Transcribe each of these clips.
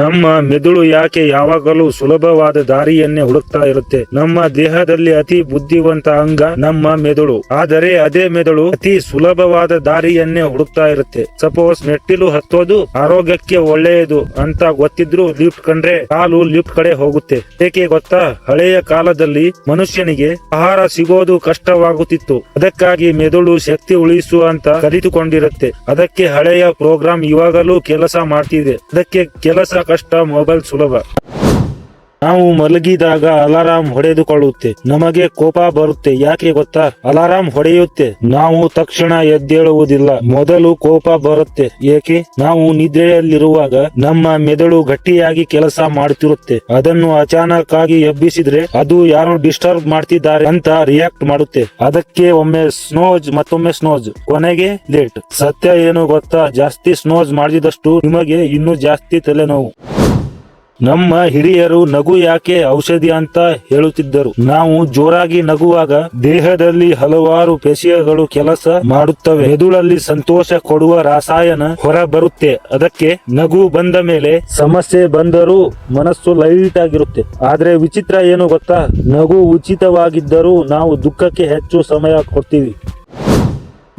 ನಮ್ಮ ಮೆದುಳು ಯಾಕೆ ಯಾವಾಗಲೂ ಸುಲಭವಾದ ದಾರಿಯನ್ನೇ ಹುಡುಕ್ತಾ ಇರುತ್ತೆ? ನಮ್ಮ ದೇಹದಲ್ಲಿ ಅತಿ ಬುದ್ಧಿವಂತ ಅಂಗ ನಮ್ಮ ಮೆದುಳು, ಆದರೆ ಅದೇ ಮೆದುಳು ಅತಿ ಸುಲಭವಾದ ದಾರಿಯನ್ನೇ ಹುಡುಕ್ತಾ ಇರುತ್ತೆ. ಸಪೋಸ್ ಮೆಟ್ಟಿಲು ಹತ್ತೋದು ಆರೋಗ್ಯಕ್ಕೆ ಒಳ್ಳೆಯದು ಅಂತ ಗೊತ್ತಿದ್ರು ಲಿಫ್ಟ್ ಕಂಡ್ರೆ ಕಾಲು ಲಿಫ್ಟ್ ಕಡೆ ಹೋಗುತ್ತೆ. ಏಕೆ ಗೊತ್ತಾ? ಹಳೆಯ ಕಾಲದಲ್ಲಿ ಮನುಷ್ಯನಿಗೆ ಆಹಾರ ಸಿಗೋದು ಕಷ್ಟವಾಗುತ್ತಿತ್ತು. ಅದಕ್ಕಾಗಿ ಮೆದುಳು ಶಕ್ತಿ ಉಳಿಸು ಅಂತ ಕಲಿತುಕೊಂಡಿರುತ್ತೆ. ಅದಕ್ಕೆ ಹಳೆಯ ಪ್ರೋಗ್ರಾಂ ಇವಾಗಲೂ ಕೆಲಸ ಮಾಡ್ತಿದೆ. ಅದಕ್ಕೆ ಕೆಲಸ ಕಷ್ಟ, ಮೊಬೈಲ್ ಸುಲಭ. ನಾವು ಮಲಗಿದಾಗ ಅಲಾರಾಂ ಹೊಡೆದುಕೊಳ್ಳುತ್ತೆ. ನಮಗೆ ಕೋಪ ಬರುತ್ತೆ. ಯಾಕೆ ಗೊತ್ತಾ? ಅಲಾರಾಂ ಹೊಡೆಯುತ್ತೆ, ನಾವು ತಕ್ಷಣ ಎದ್ದೇಳುವುದಿಲ್ಲ. ಮೊದಲು ಕೋಪ ಬರುತ್ತೆ. ಏಕೆ? ನಾವು ನಿದ್ರೆಯಲ್ಲಿರುವಾಗ ನಮ್ಮ ಮೆದುಳು ಗಟ್ಟಿಯಾಗಿ ಕೆಲಸ ಮಾಡುತ್ತಿರುತ್ತೆ. ಅದನ್ನು ಅಚಾನಕ್ ಆಗಿ ಎಬ್ಬಿಸಿದ್ರೆ ಅದು ಯಾರೋ ಡಿಸ್ಟರ್ಬ್ ಮಾಡ್ತಿದ್ದಾರೆ ಅಂತ ರಿಯಾಕ್ಟ್ ಮಾಡುತ್ತೆ. ಅದಕ್ಕೆ ಒಮ್ಮೆ ಸ್ನೋಜ್, ಮತ್ತೊಮ್ಮೆ ಸ್ನೋಜ್, ಕೊನೆಗೆ ಲೇಟ್. ಸತ್ಯ ಏನು ಗೊತ್ತಾ? ಜಾಸ್ತಿ ಸ್ನೋಜ್ ಮಾಡಿದಷ್ಟು ನಿಮಗೆ ಇನ್ನೂ ಜಾಸ್ತಿ ತಲೆನೋವು. ನಮ್ಮ ಹಿರಿಯರು ನಗು ಯಾಕೆ ಔಷಧಿ ಅಂತ ಹೇಳುತ್ತಿದ್ದರು. ನಾವು ಜೋರಾಗಿ ನಗುವಾಗ ದೇಹದಲ್ಲಿ ಹಲವಾರು ಪೇಶಿಗಳು ಕೆಲಸ ಮಾಡುತ್ತವೆ. ಮೆದುಳಲ್ಲಿ ಸಂತೋಷ ಕೊಡುವ ರಾಸಾಯನ ಹೊರ ಬರುತ್ತೆ. ಅದಕ್ಕೆ ನಗು ಬಂದ ಮೇಲೆ ಸಮಸ್ಯೆ ಬಂದರೂ ಮನಸ್ಸು ಲೈಟ್ ಆಗಿರುತ್ತೆ. ಆದ್ರೆ ವಿಚಿತ್ರ ಏನು ಗೊತ್ತಾ? ನಗು ಉಚಿತವಾಗಿದ್ದರೂ ನಾವು ದುಃಖಕ್ಕೆ ಹೆಚ್ಚು ಸಮಯ ಕೊಡ್ತೀವಿ.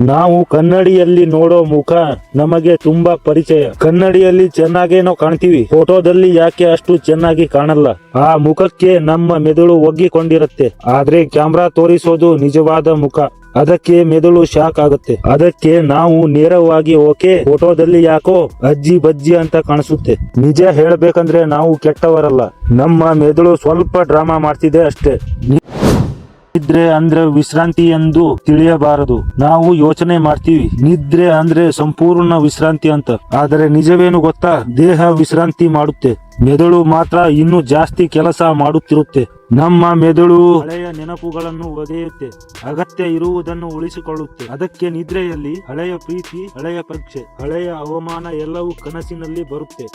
ನಾವು ಕನ್ನಡಿಯಲ್ಲಿ ನೋಡೋ ಮುಖ ನಮಗೆ ತುಂಬಾ ಪರಿಚಯ. ಕನ್ನಡಿಯಲ್ಲಿ ಚೆನ್ನಾಗೇನೋ ಕಾಣ್ತೀವಿ, ಫೋಟೋದಲ್ಲಿ ಯಾಕೆ ಅಷ್ಟು ಚೆನ್ನಾಗಿ ಕಾಣಲ್ಲ? ಆ ಮುಖಕ್ಕೆ ನಮ್ಮ ಮೆದುಳು ಒಗ್ಗಿಕೊಂಡಿರುತ್ತೆ. ಆದ್ರೆ ಕ್ಯಾಮ್ರಾ ತೋರಿಸೋದು ನಿಜವಾದ ಮುಖ. ಅದಕ್ಕೆ ಮೆದುಳು ಶಾಕ್ ಆಗುತ್ತೆ. ಅದಕ್ಕೆ ನಾವು ನೇರವಾಗಿ ಓಕೆ, ಫೋಟೋದಲ್ಲಿ ಯಾಕೋ ಅಜ್ಜಿ ಬಜ್ಜಿ ಅಂತ ಕಾಣಿಸುತ್ತೆ. ನಿಜ ಹೇಳ್ಬೇಕಂದ್ರೆ ನಾವು ಕೆಟ್ಟವರಲ್ಲ, ನಮ್ಮ ಮೆದುಳು ಸ್ವಲ್ಪ ಡ್ರಾಮಾ ಮಾಡ್ತಿದೆ ಅಷ್ಟೇ. ನಿದ್ರೆ ಅಂದ್ರೆ ವಿಶ್ರಾಂತಿ ಎಂದು ತಿಳಿಯಬಾರದು. ನಾವು ಯೋಚನೆ ಮಾಡ್ತೀವಿ ನಿದ್ರೆ ಅಂದ್ರೆ ಸಂಪೂರ್ಣ ವಿಶ್ರಾಂತಿ ಅಂತ. ಆದರೆ ನಿಜವೇನು ಗೊತ್ತಾ? ದೇಹ ವಿಶ್ರಾಂತಿ ಮಾಡುತ್ತೆ, ಮೆದುಳು ಮಾತ್ರ ಇನ್ನೂ ಜಾಸ್ತಿ ಕೆಲಸ ಮಾಡುತ್ತಿರುತ್ತೆ. ನಮ್ಮ ಮೆದುಳು ಹಳೆಯ ನೆನಪುಗಳನ್ನು ಒದೆಯುತ್ತೆ, ಅಗತ್ಯ ಇರುವುದನ್ನು ಉಳಿಸಿಕೊಳ್ಳುತ್ತೆ. ಅದಕ್ಕೆ ನಿದ್ರೆಯಲ್ಲಿ ಹಳೆಯ ಪ್ರೀತಿ, ಹಳೆಯ ಪರೀಕ್ಷೆ, ಹಳೆಯ ಅವಮಾನ ಎಲ್ಲವೂ ಕನಸಿನಲ್ಲಿ ಬರುತ್ತೆ.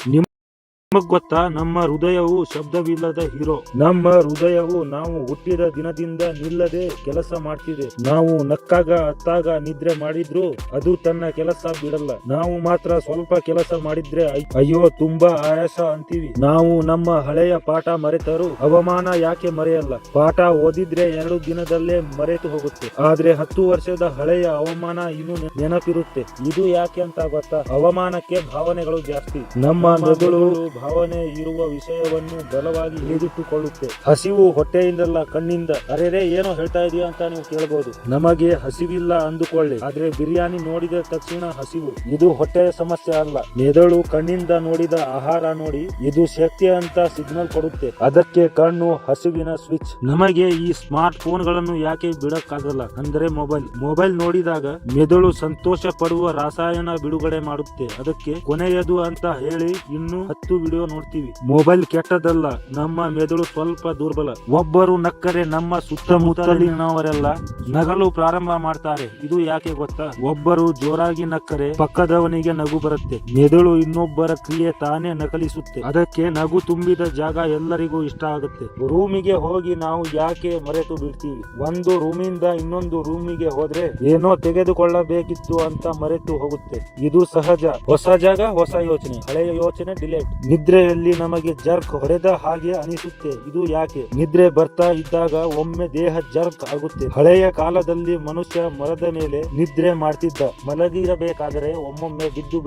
ನಿಮಗ್ ಗೊತ್ತಾ? ನಮ್ಮ ಹೃದಯವು ಶಬ್ದವಿಲ್ಲದ ಹೀರೋ. ನಮ್ಮ ಹೃದಯವು ನಾವು ಹುಟ್ಟಿದ ದಿನದಿಂದ ನಿಲ್ಲದೆ ಕೆಲಸ ಮಾಡ್ತಿದೆ. ನಾವು ನಕ್ಕಾಗ ಅತ್ತಾಗ ನಿದ್ರೆ ಮಾಡಿದ್ರು ಅದು ತನ್ನ ಕೆಲಸ ಬಿಡಲ್ಲ. ನಾವು ಮಾತ್ರ ಸ್ವಲ್ಪ ಕೆಲಸ ಮಾಡಿದ್ರೆ ಅಯ್ಯೋ ತುಂಬಾ ಆಯಾಸ ಅಂತೀವಿ. ನಾವು ನಮ್ಮ ಹಳೆಯ ಪಾಠ ಮರೆತರು ಅವಮಾನ ಯಾಕೆ ಮರೆಯಲ್ಲ? ಪಾಠ ಓದಿದ್ರೆ 2 ದಿನದಲ್ಲೇ ಮರೆತು ಹೋಗುತ್ತೆ. ಆದ್ರೆ 10 ವರ್ಷದ ಹಳೆಯ ಅವಮಾನ ಇನ್ನೂ ನೆನಪಿರುತ್ತೆ. ಇದು ಯಾಕೆ ಅಂತ ಗೊತ್ತಾ? ಅವಮಾನಕ್ಕೆ ಭಾವನೆಗಳು ಜಾಸ್ತಿ. ನಮ್ಮ ಮೆದುಳು ಭಾವನೆ ಇರುವ ವಿಷಯವನ್ನು ಬಲವಾಗಿ ಹಿಡಿದಿಟ್ಟುಕೊಳ್ಳುತ್ತೆ. ಹಸಿವು ಹೊಟ್ಟೆಯಿಂದಲ್ಲ, ಕಣ್ಣಿಂದ. ಅರೆರೆ ಏನೋ ಹೇಳ್ತಾ ಇದೀಯ ಅಂತ ನೀವು ಕೇಳಬಹುದು. ನಮಗೆ ಹಸಿವಿಲ್ಲ ಅಂದುಕೊಳ್ಳಿ, ಆದ್ರೆ ಬಿರಿಯಾನಿ ನೋಡಿದ ತಕ್ಷಣ ಹಸಿವು. ಇದು ಹೊಟ್ಟೆಯ ಸಮಸ್ಯೆ ಅಲ್ಲ, ಮೆದುಳು ಕಣ್ಣಿಂದ ನೋಡಿದ ಆಹಾರ ನೋಡಿ ಇದು ಶಕ್ತಿ ಅಂತ ಸಿಗ್ನಲ್ ಕೊಡುತ್ತೆ. ಅದಕ್ಕೆ ಕಣ್ಣು ಹಸಿವಿನ ಸ್ವಿಚ್. ನಮಗೆ ಈ ಸ್ಮಾರ್ಟ್ ಫೋನ್ ಗಳನ್ನು ಯಾಕೆ ಬಿಡಕ್ಕಾಗಲ್ಲ ಅಂದ್ರೆ ಮೊಬೈಲ್ ನೋಡಿದಾಗ ಮೆದುಳು ಸಂತೋಷ ಪಡುವ ರಾಸಾಯನ ಬಿಡುಗಡೆ ಮಾಡುತ್ತೆ. ಅದಕ್ಕೆ ಕೊನೆಯದು ಅಂತ ಹೇಳಿ ಇನ್ನು 10 ವಿಡಿಯೋ ನೋಡ್ತೀವಿ. ಮೊಬೈಲ್ ಕೆಟ್ಟದಲ್ಲ, ನಮ್ಮ ಮೆದುಳು ಸ್ವಲ್ಪ ದುರ್ಬಲ. ಒಬ್ಬರು ನಕ್ಕರೆ ನಮ್ಮ ಸುತ್ತಮುತ್ತಲಿನವರೆಲ್ಲ ನಗಲು ಪ್ರಾರಂಭ ಮಾಡ್ತಾರೆ. ಇದು ಯಾಕೆ ಗೊತ್ತಾ? ಒಬ್ಬರು ಜೋರಾಗಿ ನಕ್ಕರೆ ಪಕ್ಕದವನಿಗೆ ನಗು ಬರುತ್ತೆ. ಮೆದುಳು ಇನ್ನೊಬ್ಬರ ಕ್ರಿಯೆ ತಾನೇ ನಕಲಿಸುತ್ತೆ. ಅದಕ್ಕೆ ನಗು ತುಂಬಿದ ಜಾಗ ಎಲ್ಲರಿಗೂ ಇಷ್ಟ ಆಗುತ್ತೆ. ರೂಮಿಗೆ ಹೋಗಿ ನಾವು ಯಾಕೆ ಮರೆತು ಬಿಡ್ತೀವಿ? ಒಂದು ರೂಮಿಂದ ಇನ್ನೊಂದು ರೂಮಿಗೆ ಹೋದ್ರೆ ಏನೋ ತೆಗೆದುಕೊಳ್ಳಬೇಕಿತ್ತು ಅಂತ ಮರೆತು ಹೋಗುತ್ತೆ. ಇದು ಸಹಜ. ಹೊಸ ಜಾಗ, ಹೊಸ ಯೋಚನೆ, ಹಳೆಯ ಯೋಚನೆ ಡಿಲೇಟ್. ನಿದ್ರೆಯಲ್ಲಿ ನಮಗೆ ಜರ್ಕ್ ಹೊಡೆದ ಹಾಗೆ ಅನಿಸುತ್ತೆ. ಇದು ಯಾಕೆ? ನಿದ್ರೆ ಬರ್ತಾ ಇದ್ದಾಗ ಒಮ್ಮೆ ದೇಹ ಜರ್ಕ್ ಆಗುತ್ತೆ. ಹಳೆಯ ಕಾಲದಲ್ಲಿ ಮನುಷ್ಯ ಮರದ ಮೇಲೆ ನಿದ್ರೆ ಮಾಡ್ತಿದ್ದ. ಮಲಗಿರಬೇಕಾದರೆ ಒಮ್ಮೊಮ್ಮೆ ಬಿದ್ದು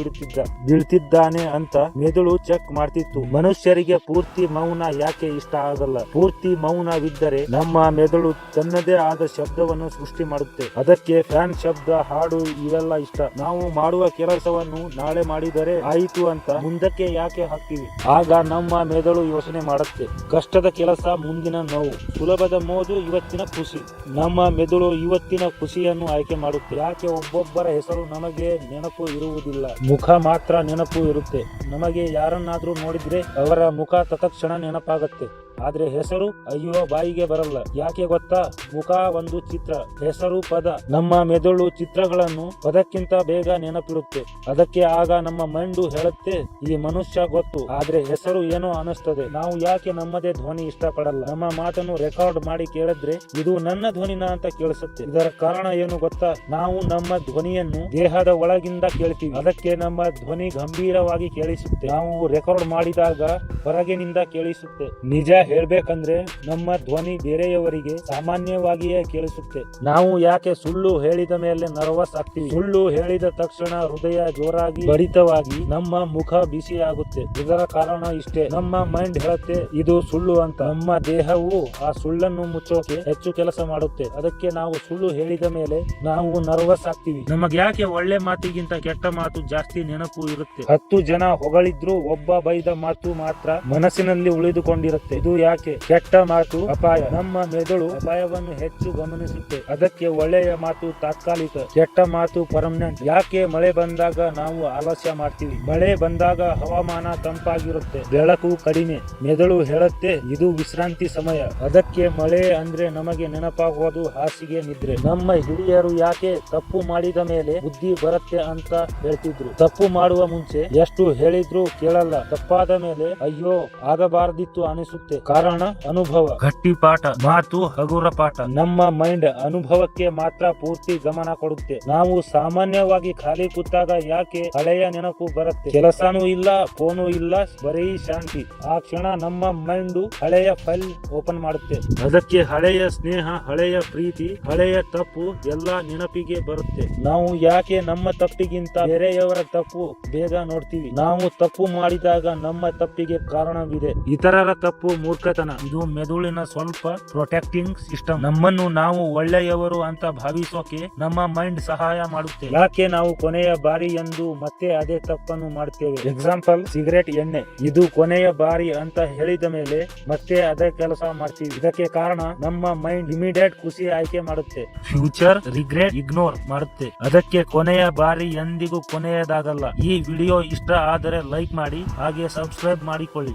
ಬೀಳ್ತಿದ್ದಾನೆ ಅಂತ ಮೆದುಳು ಚೆಕ್ ಮಾಡ್ತಿತ್ತು. ಮನುಷ್ಯರಿಗೆ ಪೂರ್ತಿ ಮೌನ ಯಾಕೆ ಇಷ್ಟ ಆಗಲ್ಲ? ಪೂರ್ತಿ ಮೌನವಿದ್ದರೆ ನಮ್ಮ ಮೆದುಳು ತನ್ನದೇ ಆದ ಶಬ್ದವನ್ನು ಸೃಷ್ಟಿ ಮಾಡುತ್ತೆ. ಅದಕ್ಕೆ ಫ್ಯಾನ್ ಶಬ್ದ, ಹಾಡು ಇವೆಲ್ಲ ಇಷ್ಟ. ನಾವು ಮಾಡುವ ಕೆಲಸವನ್ನು ನಾಳೆ ಮಾಡಿದರೆ ಆಯಿತು ಅಂತ ಮುಂದಕ್ಕೆ ಯಾಕೆ ಹಾಕ್ತೀವಿ? ಆಗ ನಮ್ಮ ಮೆದುಳು ಯೋಚನೆ ಮಾಡುತ್ತೆ, ಕಷ್ಟದ ಕೆಲಸ ಮುಂದಿನ ನೋವು, ಸುಲಭದ ಮೋಜು ಇವತ್ತಿನ ಖುಷಿ. ನಮ್ಮ ಮೆದುಳು ಇವತ್ತಿನ ಖುಷಿಯನ್ನು ಆಯ್ಕೆ ಮಾಡುತ್ತೆ. ಯಾಕೆ? ಒಬ್ಬೊಬ್ಬರ ಹೆಸರು ನಮಗೆ ನೆನಪು ಇರುವುದಿಲ್ಲ, ಮುಖ ಮಾತ್ರ ನೆನಪು ಇರುತ್ತೆ. ನಮಗೆ ಯಾರನ್ನಾದ್ರೂ ನೋಡಿದ್ರೆ ಅವರ ಮುಖ ತತ್ಕ್ಷಣ ನೆನಪಾಗತ್ತೆ. ಆದ್ರೆ ಹೆಸರು ಅಯ್ಯೋ ಬಾಯಿಗೆ ಬರಲ್ಲ. ಯಾಕೆ ಗೊತ್ತಾ? ಮುಖ ಒಂದು ಚಿತ್ರ, ಹೆಸರು ಪದ. ನಮ್ಮ ಮೆದುಳು ಚಿತ್ರಗಳನ್ನು ಪದಕ್ಕಿಂತ ಬೇಗ ನೆನಪಿಡುತ್ತೆ. ಅದಕ್ಕೆ ಆಗ ನಮ್ಮ ಮೈಂಡು ಹೇಳುತ್ತೆ ಈ ಮನುಷ್ಯ ಗೊತ್ತು, ಆದ್ರೆ ಹೆಸರು ಏನೋ ಅನಿಸ್ತದೆ. ನಾವು ಯಾಕೆ ನಮ್ಮದೇ ಧ್ವನಿ ಇಷ್ಟಪಡಲ್ಲ? ನಮ್ಮ ಮಾತನ್ನು ರೆಕಾರ್ಡ್ ಮಾಡಿ ಕೇಳಿದ್ರೆ ಇದು ನನ್ನ ಧ್ವನಿನ ಅಂತ ಕೇಳಿಸುತ್ತೆ. ಇದರ ಕಾರಣ ಏನು ಗೊತ್ತಾ? ನಾವು ನಮ್ಮ ಧ್ವನಿಯನ್ನು ದೇಹದ ಒಳಗಿಂದ ಕೇಳ್ತೀವಿ. ಅದಕ್ಕೆ ನಮ್ಮ ಧ್ವನಿ ಗಂಭೀರವಾಗಿ ಕೇಳಿಸುತ್ತೆ. ನಾವು ರೆಕಾರ್ಡ್ ಮಾಡಿದಾಗ ಹೊರಗಿನಿಂದ ಕೇಳಿಸುತ್ತೆ. ನಿಜ ಹೇಳ್ಬೇಕಂದ್ರೆ ನಮ್ಮ ಧ್ವನಿ ಬೇರೆಯವರಿಗೆ ಸಾಮಾನ್ಯವಾಗಿಯೇ ಕೇಳಿಸುತ್ತೆ. ನಾವು ಯಾಕೆ ಸುಳ್ಳು ಹೇಳಿದ ಮೇಲೆ ನರ್ವಸ್ ಆಗ್ತೀವಿ? ಸುಳ್ಳು ಹೇಳಿದ ತಕ್ಷಣ ಹೃದಯ ಜೋರಾಗಿ ಬಡಿತವಾಗಿ ನಮ್ಮ ಮುಖ ಬಿಸಿ ಆಗುತ್ತೆ. ಇದರ ಕಾರಣ ಇಷ್ಟೇ, ನಮ್ಮ ಮೈಂಡ್ ಹೇಳುತ್ತೆ ಇದು ಸುಳ್ಳು ಅಂತ. ನಮ್ಮ ದೇಹವು ಆ ಸುಳ್ಳನ್ನು ಮುಚ್ಚೋಕೆ ಹೆಚ್ಚು ಕೆಲಸ ಮಾಡುತ್ತೆ. ಅದಕ್ಕೆ ನಾವು ಸುಳ್ಳು ಹೇಳಿದ ಮೇಲೆ ನಾವು ನರ್ವಸ್ ಆಗ್ತೀವಿ. ನಮಗೆ ಯಾಕೆ ಒಳ್ಳೆ ಮಾತಿಗಿಂತ ಕೆಟ್ಟ ಮಾತು ಜಾಸ್ತಿ ನೆನಪು ಇರುತ್ತೆ? 10 ಜನ ಹೊಗಳಿದ್ರು ಒಬ್ಬ ಬೈದ ಮಾತು ಮಾತ್ರ ಮನಸ್ಸಿನಲ್ಲಿ ಉಳಿದುಕೊಂಡಿರುತ್ತೆ. ಇದು ಯಾಕೆ? ಕೆಟ್ಟ ಮಾತು ಅಪಾಯ. ನಮ್ಮ ಮೆದುಳು ಅಪಾಯವನ್ನು ಹೆಚ್ಚು ಗಮನಿಸುತ್ತೆ. ಅದಕ್ಕೆ ಒಳ್ಳೆಯ ಮಾತು ತಾತ್ಕಾಲಿಕ, ಕೆಟ್ಟ ಮಾತು ಪರ್ಮನೆಂಟ್. ಯಾಕೆ ಮಳೆ ಬಂದಾಗ ನಾವು ಆಲಸ್ಯ ಮಾಡ್ತೀವಿ? ಮಳೆ ಬಂದಾಗ ಹವಾಮಾನ ತಂಪಾಗಿರುತ್ತೆ, ಬೆಳಕು ಕಡಿಮೆ. ಮೆದುಳು ಹೇಳುತ್ತೆ ಇದು ವಿಶ್ರಾಂತಿ ಸಮಯ. ಅದಕ್ಕೆ ಮಳೆ ಅಂದ್ರೆ ನಮಗೆ ನೆನಪಾಗುವುದು ಹಾಸಿಗೆ ನಿದ್ರೆ. ನಮ್ಮ ಹಿರಿಯರು ಯಾಕೆ ತಪ್ಪು ಮಾಡಿದ ಮೇಲೆ ಬುದ್ಧಿ ಬರುತ್ತೆ ಅಂತ ಹೇಳ್ತಿದ್ರು? ತಪ್ಪು ಮಾಡುವ ಮುಂಚೆ ಎಷ್ಟು ಹೇಳಿದ್ರು ಕೇಳಲ್ಲ. ತಪ್ಪಾದ ಮೇಲೆ ಅಯ್ಯೋ ಆಗಬಾರ್ದಿತ್ತು ಅನಿಸುತ್ತೆ. ಕಾರಣ ಅನುಭವ. ಗಟ್ಟಿ ಪಾಠ, ಮಾತು ಹಗುರ ಪಾಠ. ನಮ್ಮ ಮೈಂಡ್ ಅನುಭವಕ್ಕೆ ಮಾತ್ರ ಪೂರ್ತಿ ಗಮನ ಕೊಡುತ್ತೆ. ನಾವು ಸಾಮಾನ್ಯವಾಗಿ ಖಾಲಿ ಕೂತಾಗ ಯಾಕೆ ಹಳೆಯ ನೆನಪು ಬರುತ್ತೆ? ಕೆಲಸನೂ ಇಲ್ಲ, ಫೋನು ಇಲ್ಲ, ಬರೀ ಶಾಂತಿ. ಆ ಕ್ಷಣ ನಮ್ಮ ಮೈಂಡ್ ಹಳೆಯ ಫೈಲ್ ಓಪನ್ ಮಾಡುತ್ತೆ. ಅದಕ್ಕೆ ಹಳೆಯ ಸ್ನೇಹ, ಹಳೆಯ ಪ್ರೀತಿ, ಹಳೆಯ ತಪ್ಪು ಎಲ್ಲ ನೆನಪಿಗೆ ಬರುತ್ತೆ. ನಾವು ಯಾಕೆ ನಮ್ಮ ತಪ್ಪಿಗಿಂತ ಬೇರೆಯವರ ತಪ್ಪು ಬೇಗ ನೋಡ್ತೀವಿ? ನಾವು ತಪ್ಪು ಮಾಡಿದಾಗ ನಮ್ಮ ತಪ್ಪಿಗೆ ಕಾರಣವಿದೆ. ಇತರರ ತಪ್ಪು ಮೂರ್ಖತನ. ಇದು ಮೆದುಳಿನ ಸ್ವಲ್ಪ ಪ್ರೊಟೆಕ್ಟಿಂಗ್ ಸಿಸ್ಟಮ್. ನಮ್ಮನ್ನು ನಾವು ಒಳ್ಳೆಯವರು ಅಂತ ಭಾವಿಸೋಕೆ ನಮ್ಮ ಮೈಂಡ್ ಸಹಾಯ ಮಾಡುತ್ತೆ. ಯಾಕೆ ನಾವು ಕೊನೆಯ ಬಾರಿ ಎಂದು ಮತ್ತೆ ಅದೇ ತಪ್ಪನ್ನು ಮಾಡ್ತೇವೆ? ಎಕ್ಸಾಂಪಲ್, ಸಿಗರೇಟ್ ಎಣ್ಣೆ. ಇದು ಕೊನೆಯ ಬಾರಿ ಅಂತ ಹೇಳಿದ ಮೇಲೆ ಮತ್ತೆ ಅದೇ ಕೆಲಸ ಮಾಡ್ತೀವಿ. ಇದಕ್ಕೆ ಕಾರಣ ನಮ್ಮ ಮೈಂಡ್ ಇಮಿಡಿಯೇಟ್ ಖುಷಿ ಆಯ್ಕೆ ಮಾಡುತ್ತೆ. ಫ್ಯೂಚರ್ ರಿಗ್ರೆಟ್ ಇಗ್ನೋರ್ ಮಾಡುತ್ತೆ. ಅದಕ್ಕೆ ಕೊನೆಯ ಬಾರಿ ಎಂದಿಗೂ ಕೊನೆಯದಾಗಲ್ಲ. ಈ ವಿಡಿಯೋ ಇಷ್ಟ ಆದರೆ ಲೈಕ್ ಮಾಡಿ, ಹಾಗೆ ಸಬ್ಸ್ಕ್ರೈಬ್ ಮಾಡಿಕೊಳ್ಳಿ.